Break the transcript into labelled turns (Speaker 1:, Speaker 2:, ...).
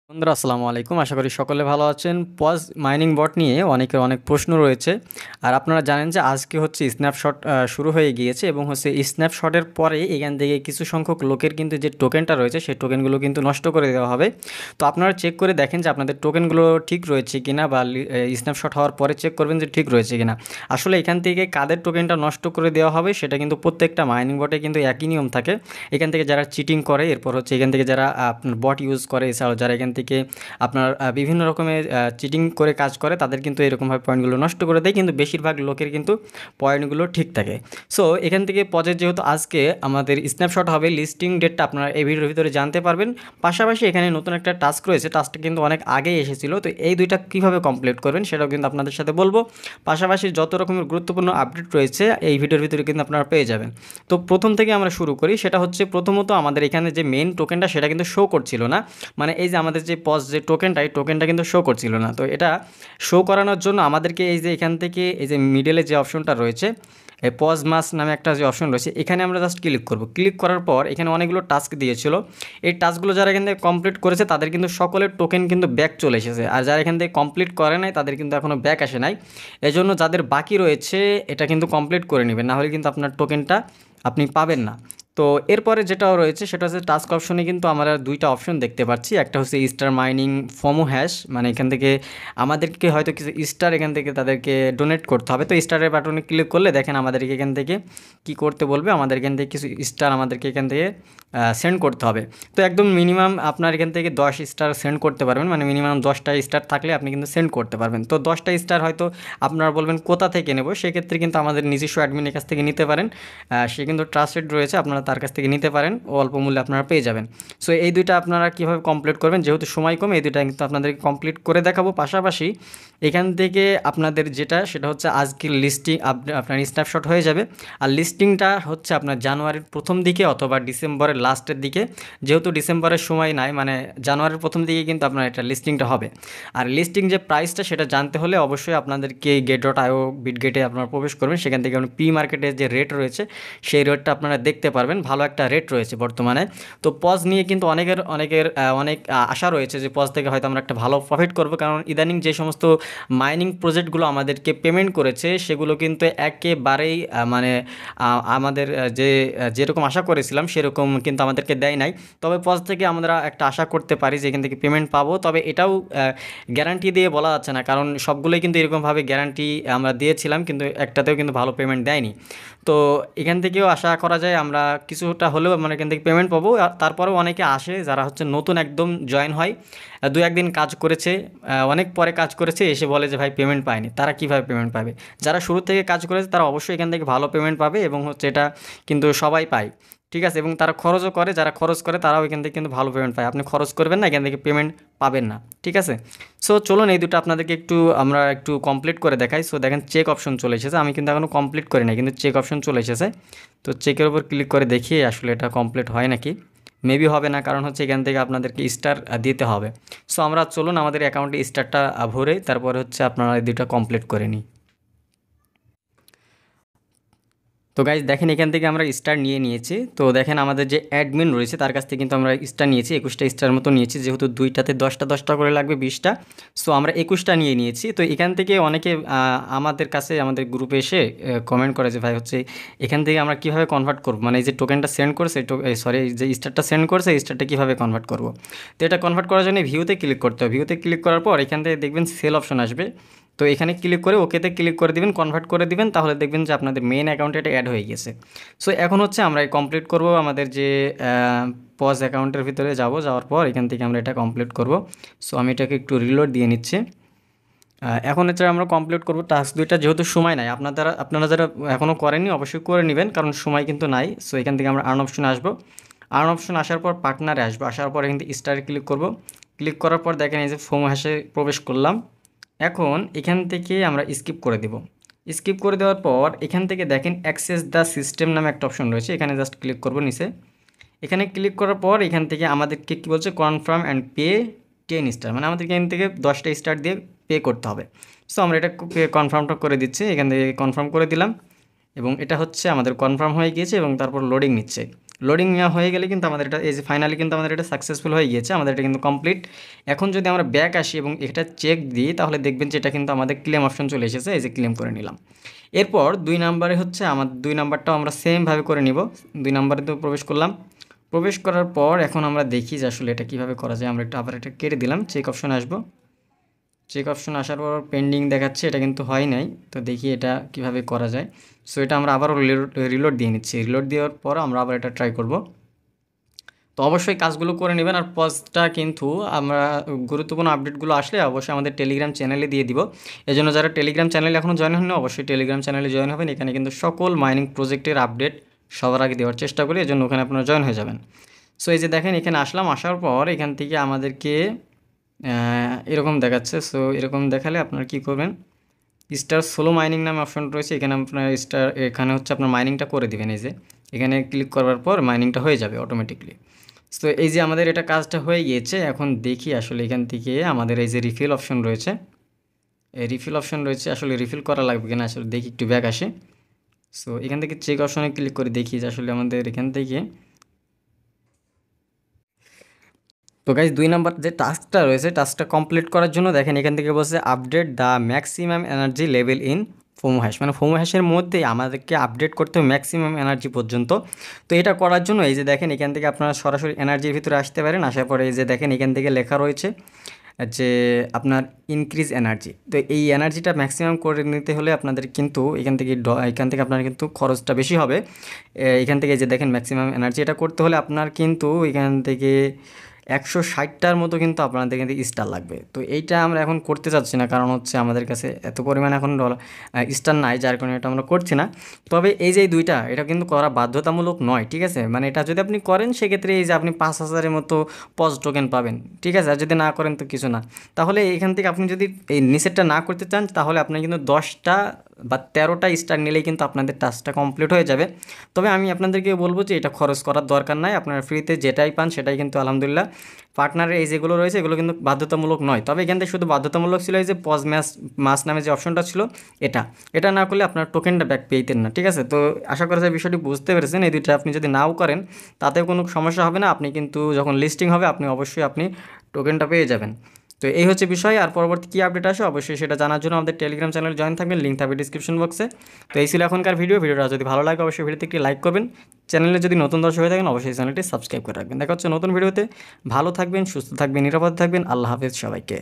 Speaker 1: বন্ধুরা আসসালামু আলাইকুম, আশা করি সকলে ভালো আছেন। পজ মাইনিং বট নিয়ে অনেকের অনেক প্রশ্ন রয়েছে। আর আপনারা জানেন যে আজকে হচ্ছে স্ন্যাপশট শুরু হয়ে গিয়েছে এবং হচ্ছে স্ন্যাপশটের পরে এখান থেকে কিছু সংখ্যক লোকের কিন্তু যে টোকেনটা রয়েছে সেই টোকেনগুলো কিন্তু নষ্ট করে দেওয়া হবে। তো আপনারা চেক করে দেখেন যে আপনাদের টোকেনগুলো ঠিক রয়েছে কিনা, বা স্ন্যাপশট হওয়ার পরে চেক করবেন যে ঠিক রয়েছে কিনা। আসলে এখান থেকে কাদের টোকেনটা নষ্ট করে দেওয়া হবে সেটা কিন্তু প্রত্যেকটা মাইনিং বটে কিন্তু একই নিয়ম থাকে। এখান থেকে যারা চিটিং করে, এরপর হচ্ছে এখান থেকে যারা আপনার বট ইউজ করে, এছাড়াও যারা এখান থেকে আপনার বিভিন্ন রকমের চিটিং করে কাজ করে, তাদের কিন্তু এরকমভাবে পয়েন্টগুলো নষ্ট করে দেয়, কিন্তু বেশিরভাগ লোকের কিন্তু পয়েন্টগুলো ঠিক থাকে। সো এখান থেকে পজের যেহেতু আজকে আমাদের স্ন্যাপশট হবে, লিস্টিং ডেটটা আপনারা এই ভিডিওর ভিতরে জানতে পারবেন। পাশাপাশি এখানে নতুন একটা টাস্ক রয়েছে, টাস্কটা কিন্তু অনেক আগেই এসেছিলো। তো এই দুইটা কীভাবে কমপ্লিট করবেন সেটাও কিন্তু আপনাদের সাথে বলবো। পাশাপাশি যত রকমের গুরুত্বপূর্ণ আপডেট রয়েছে এই ভিডিওর ভিতরে কিন্তু আপনারা পেয়ে যাবেন। তো প্রথম থেকে আমরা শুরু করি। সেটা হচ্ছে প্রথমত আমাদের এখানে যে মেন টোকেনটা সেটা কিন্তু শো করছিল না। মানে এই যে আমাদের যে পজ যে টোকেনটা, এই টোকেনটা কিন্তু শো করছিল না। তো এটা শো করানোর জন্য আমাদেরকে এই যে এখান থেকে এই যে মিডলে যে অপশনটা রয়েছে, এই পজ মাস নামে একটা যে অপশন রয়েছে, এখানে আমরা জাস্ট ক্লিক করব। ক্লিক করার পর এখানে অনেকগুলো টাস্ক দিয়েছিল। এই টাস্কগুলো যারা এখান থেকে কমপ্লিট করেছে তাদের কিন্তু সকলের টোকেন কিন্তু ব্যাক চলে এসেছে, আর যারা এখান থেকে কমপ্লিট করে নাই তাদের কিন্তু এখনও ব্যাক আসে নাই। এজন্য যাদের বাকি রয়েছে এটা কিন্তু কমপ্লিট করে নেবেন, নাহলে কিন্তু আপনার টোকেনটা আপনি পাবেন না। তো এরপরে যেটাও রয়েছে সেটা হচ্ছে টাস্ক অপশনে কিন্তু আমরা দুইটা অপশন দেখতে পাচ্ছি। একটা হচ্ছে স্টার মাইনিং ফোমো হ্যাশ, মানে এখান থেকে আমাদেরকে হয়তো কিছু স্টার এখান থেকে তাদেরকে ডোনেট করতে হবে। তো স্টারের বাটনে ক্লিক করলে দেখেন আমাদেরকে এখান থেকে কি করতে বলবে, আমাদের এখান থেকে কিছু স্টার আমাদেরকে এখান থেকে সেন্ড করতে হবে। তো একদম মিনিমাম আপনার এখান থেকে 10 স্টার সেন্ড করতে পারবেন, মানে মিনিমাম 10টা স্টার থাকলে আপনি কিন্তু সেন্ড করতে পারবেন। তো 10টা স্টার হয়তো আপনারা বলবেন কোথা থেকে নেব, সেক্ষেত্রে কিন্তু আমাদের নিজস্ব অ্যাডমিনের কাছ থেকে নিতে পারেন। সে কিন্তু ট্রাস্টেড রয়েছে, আপনারা তার কাছ থেকে নিতে পারেন, ও অল্প মূল্যে আপনারা পেয়ে যাবেন। সো এই দুইটা আপনারা কীভাবে কমপ্লিট করবেন, যেহেতু সময় কম, এই দুইটা কিন্তু আপনাদেরকে কমপ্লিট করে দেখাবো। পাশাপাশি এখান থেকে আপনাদের যেটা সেটা হচ্ছে আজকের লিস্টিং আপনার স্ন্যাপশট হয়ে যাবে। আর লিস্টিংটা হচ্ছে আপনার জানুয়ারির প্রথম দিকে অথবা ডিসেম্বরের লাস্টের দিকে। যেহেতু ডিসেম্বরের সময় নাই, মানে জানুয়ারির প্রথম দিকে কিন্তু আপনার এটা লিস্টিংটা হবে। আর লিস্টিং যে প্রাইসটা সেটা জানতে হলে অবশ্যই আপনাদেরকে গেট.io বিটগেটে আপনারা প্রবেশ করবেন। সেখান থেকে আপনি পি মার্কেটের যে রেট রয়েছে সেই রেটটা আপনারা দেখতে পারবেন। ভালো একটা রেট রয়েছে বর্তমানে। তো পজ নিয়ে কিন্তু অনেক আশা রয়েছে যে পজ থেকে হয়তো আমরা একটা ভালো প্রফিট করব, কারণ ইদানিং যে সমস্ত মাইনিং প্রজেক্টগুলো আমাদেরকে পেমেন্ট করেছে সেগুলো কিন্তু একেবারেই মানে আমাদের যেরকম আশা করেছিলাম সেরকম কিন্তু আমাদেরকে দেয় নাই। তবে পজ থেকে আমরা একটা আশা করতে পারি যে এখান থেকে পেমেন্ট পাবো, তবে এটাও গ্যারান্টি দিয়ে বলা যাচ্ছে না, কারণ সবগুলোই কিন্তু এরকমভাবে গ্যারান্টি আমরা দিয়েছিলাম, কিন্তু একটাতেও কিন্তু ভালো পেমেন্ট দেয়নি। তো এখান থেকেও আশা করা যায় আমরা কিছুটা হলেও আমরা এখান থেকে পেমেন্ট পাবো। আর তারপরেও অনেকে আসে যারা হচ্ছে নতুন একদম জয়েন হয়, দু একদিন কাজ করেছে, অনেক পরে কাজ করেছে, এসে বলে যে ভাই পেমেন্ট পায়নি। তারা কীভাবে পেমেন্ট পাবে? যারা শুরু থেকে কাজ করেছে তারা অবশ্যই এখান থেকে ভালো পেমেন্ট পাবে, এবং হচ্ছে এটা কিন্তু সবাই পায়, ঠিক আছে। এবং তারা খরচও করে, যারা খরচ করে তারাও এখান থেকে কিন্তু ভালো পেমেন্ট পায়। আপনি খরচ করবেন না, এখান থেকে পেমেন্ট পাবেন না, ঠিক আছে। সো চলুন এই দুটো আপনাদেরকে আমরা একটু কমপ্লিট করে দেখাই। সো দেখেন চেক অপশন চলে এসেছে, আমি কিন্তু এখনও কমপ্লিট করি না, কিন্তু চেক অপশন চলে এসেছে। তো চেকের উপর ক্লিক করে দেখি আসলে এটা কমপ্লিট হয় নাকি। মেবি হবে না, কারণ হচ্ছে এখান থেকে আপনাদেরকে স্টার দিতে হবে। সো আমরা চলুন আমাদের অ্যাকাউন্টে স্টারটা ভরে তারপরে হচ্ছে আপনারা এই দুটো কমপ্লিট করে নিই। তো গাইজ দেখেন এখান থেকে আমরা স্টার নিয়ে নিয়েছি। তো দেখেন আমাদের যে অ্যাডমিন রয়েছে তার কাছ থেকে কিন্তু আমরা স্টার নিয়েছি, 21টা স্টার মতো নিয়েছি, যেহেতু দুইটাতে 10টা 10টা করে লাগবে 20টা। সো আমরা 21টা নিয়ে নিয়েছি। তো এখান থেকে অনেকে আমাদের কাছে আমাদের গ্রুপে এসে কমেন্ট করে যে ভাই হচ্ছে এখান থেকে আমরা কীভাবে কনভার্ট করবো, মানে এই যে টোকেনটা সেন্ড করছে, সরি যে স্টারটা সেন্ড করছে এই স্টারটা কীভাবে কনভার্ট করবো। তো এটা কনভার্ট করার জন্য ভিউতে ক্লিক করতে হবে। ভিউতে ক্লিক করার পর এখান থেকে দেখবেন সেল অপশন আসবে। তো এখানে ক্লিক করে ওকেতে ক্লিক করে দিবেন, কনভার্ট করে দিবেন, তাহলে দেখবেন যে আপনাদের মেইন অ্যাকাউন্টে এটা অ্যাড হয়ে গেছে। সো এখন হচ্ছে আমরা কমপ্লিট করব আমাদের যে পজ অ্যাকাউন্টের ভিতরে যাওয়ার পর এখান থেকে আমরা এটা কমপ্লিট করব। সো আমি এটাকে একটু রিলোড দিয়ে নিচ্ছি। এখন এটা আমরা কমপ্লিট করব টাস্ক দুইটা, যেহেতু সময় নাই। আপনারা যারা এখনও করেননি অবশ্যই করে নেবেন, কারণ সময় কিন্তু নাই। সো এখান থেকে আমরা আর্ন অপশনে আসবো। আর্ন অপশন আসার পর পার্টনারে আসবো, আসার পর এখান থেকে স্টারে ক্লিক করব। ক্লিক করার পর দেখেন এই যে ফোমো হ্যাশে প্রবেশ করলাম। এখন এখান থেকে আমরা স্কিপ করে দেব। স্কিপ করে দেওয়ার পর এখান থেকে দেখেন অ্যাক্সেস দ্য সিস্টেম নামে একটা অপশন রয়েছে, এখানে জাস্ট ক্লিক করব নিচে। এখানে ক্লিক করার পর এখান থেকে আমাদেরকে কী বলছে, কনফার্ম অ্যান্ড পে 10 স্টার, মানে আমাদেরকে এখান থেকে 10টা স্টার দিয়ে পে করতে হবে। সো আমরা এটা কনফার্মটা করে দিচ্ছি, এখান থেকে কনফার্ম করে দিলাম, এবং এটা হচ্ছে আমাদের কনফার্ম হয়ে গিয়েছে এবং তারপর লোডিং নিচ্ছে। লোডিং নেওয়া হয়ে গেলে কিন্তু আমাদের এটা এই যে ফাইনালি কিন্তু আমাদের এটা সাকসেসফুল হয়ে গিয়েছে, আমাদের এটা কিন্তু কমপ্লিট। এখন যদি আমরা ব্যাক আসি এবং এটা চেক দিই তাহলে দেখবেন যে এটা কিন্তু আমাদের ক্লেম অপশন চলে এসেছে, এই যে ক্লেম করে নিলাম। এরপর 2 নাম্বারে হচ্ছে আমার 2 নাম্বারটাও আমরা সেমভাবে করে নিব। 2 নাম্বারেতেও প্রবেশ করলাম। প্রবেশ করার পর এখন আমরা দেখি যে আসলে এটা কীভাবে করা যায়। আমরা আবার এটা কেটে দিলাম, চেক অপশনে আসবো। চেক অপশন আসার পর পেন্ডিং দেখাচ্ছে, এটা কিন্তু হয় নাই। তো দেখি এটা কিভাবে করা যায়। সো এটা আমরা আবারও রিলোড দিয়ে নিচ্ছি। রিলোড দেওয়ার পর আমরা আবার এটা ট্রাই করব। তো অবশ্যই কাজগুলো করে নেবেন। আর পজটা কিন্তু আমরা গুরুত্বপূর্ণ আপডেটগুলো আসলে অবশ্যই আমাদের টেলিগ্রাম চ্যানেলে দিয়ে দিব। এজন্য যারা টেলিগ্রাম চ্যানেলে এখনও জয়েন হননি অবশ্যই টেলিগ্রাম চ্যানেলে জয়েন হবেন। এখানে কিন্তু সকল মাইনিং প্রজেক্টের আপডেট সবার আগে দেওয়ার চেষ্টা করি, এজন্য ওখানে আপনারা জয়েন হয়ে যাবেন। সো এই যে দেখেন এখানে আসলাম, আসার পর এখান থেকে আমাদেরকে এরকম দেখাচ্ছে। সো এরকম দেখালে আপনারা কী করবেন, স্টার সোলো মাইনিং নামে অপশন রয়েছে, এখানে আপনার এখানে হচ্ছে আপনার মাইনিংটা করে দেবেন। এই যে এখানে ক্লিক করার পর মাইনিংটা হয়ে যাবে অটোমেটিকলি। তো এই যে আমাদের এটা কাজটা হয়ে গিয়েছে। এখন দেখি আসলে এখান থেকে আমাদের এই যে রিফিল অপশন রয়েছে, এই রিফিল অপশন রয়েছে, আসলে রিফিল করা লাগবে কিনা আসলে দেখি, একটু ব্যাক আসে। সো এখান থেকে চেক অপশনে ক্লিক করে দেখি যে আসলে আমাদের এখান থেকে, তো গাইজ 2 নাম্বার যে টাস্কটা রয়েছে টাস্কটা কমপ্লিট করার জন্য দেখেন এখান থেকে বলছে update the maximum energy level in FOMO hash, মানে ফোমো হ্যাশের মধ্যেই আমাদেরকে আপডেট করতে হবে ম্যাক্সিমাম এনার্জি পর্যন্ত। তো এটা করার জন্য এই যে দেখেন এখান থেকে আপনারা সরাসরি এনার্জির ভিতরে আসতে পারেন। আসার পরে এই যে দেখেন এখান থেকে লেখা রয়েছে যে আপনার ইনক্রিজ এনার্জি। তো এই এনার্জিটা ম্যাক্সিমাম করে নিতে হলে আপনাদের কিন্তু এখান থেকে আপনার কিন্তু খরচটা বেশি হবে। এখান থেকে যে দেখেন ম্যাক্সিমাম এনার্জি এটা করতে হলে আপনার কিন্তু এখান থেকে 160টার মতো কিন্তু আপনাদের এখান থেকে স্টার লাগবে। তো এইটা আমরা এখন করতে চাচ্ছি না, কারণ হচ্ছে আমাদের কাছে এত পরিমাণে এখন স্টার নাই, যার কারণে এটা আমরা করছি না। তবে এই যে দুইটা এটা কিন্তু করা বাধ্যতামূলক নয়, ঠিক আছে। মানে এটা যদি আপনি করেন সেক্ষেত্রে এই যে আপনি 5000-এর মতো পজ টোকেন পাবেন, ঠিক আছে। আর যদি না করেন তো কিছু না। তাহলে এখান থেকে আপনি যদি এই নিচেরটা না করতে চান তাহলে আপনি কিন্তু 10টা বা 13টা স্টার নিলেই কিন্তু আপনাদের টাস্কটা কমপ্লিট হয়ে যাবে। তবে আমি আপনাদেরকে বলবো যে এটা খরচ করার দরকার নাই, আপনারা ফ্রিতে যেটাই পান সেটাই কিন্তু আলহামদুলিল্লাহ। পার্টনারের এই যেগুলো রয়েছে এগুলো কিন্তু বাধ্যতামূলক নয়। তবে এখান থেকে শুধু বাধ্যতামূলক ছিল এই যে পজ মাস নামে যে অপশনটা ছিল এটা না করলে আপনার টোকেনটা ব্যাক পেতেন না, ঠিক আছে। তো আশা করা যায় বিষয়টি বুঝতে পেরেছেন। এই দুইটা আপনি যদি নাও করেন তাতেও কোনো সমস্যা হবে না। আপনি কিন্তু যখন লিস্টিং হবে আপনি অবশ্যই আপনি টোকেনটা পেয়ে যাবেন। তো এই হচ্ছে বিষয়। আর পরবর্তী কী আপডেট আসে অবশ্যই সেটা জানার জন্য আমাদের টেলিগ্রাম চ্যানেলে জয়েন থাকবেন, লিঙ্ক থাকবে ডিসক্রিপশন বক্সে। তো এই ছিল এখনকার ভিডিওটা যদি ভালো লাগে অবশ্যই ভিডিওতে একটি লাইক করবেন। চ্যানেলে যদি নতুন দর্শক হয়ে থাকেন অবশ্যই চ্যানেলটি সাবস্ক্রাইব করে রাখবেন। দেখা হচ্ছে নতুন ভিডিওতে। ভালো থাকবেন, সুস্থ থাকবেন, নিরাপদে থাকবেন। আল্লাহ হাফেজ সবাইকে।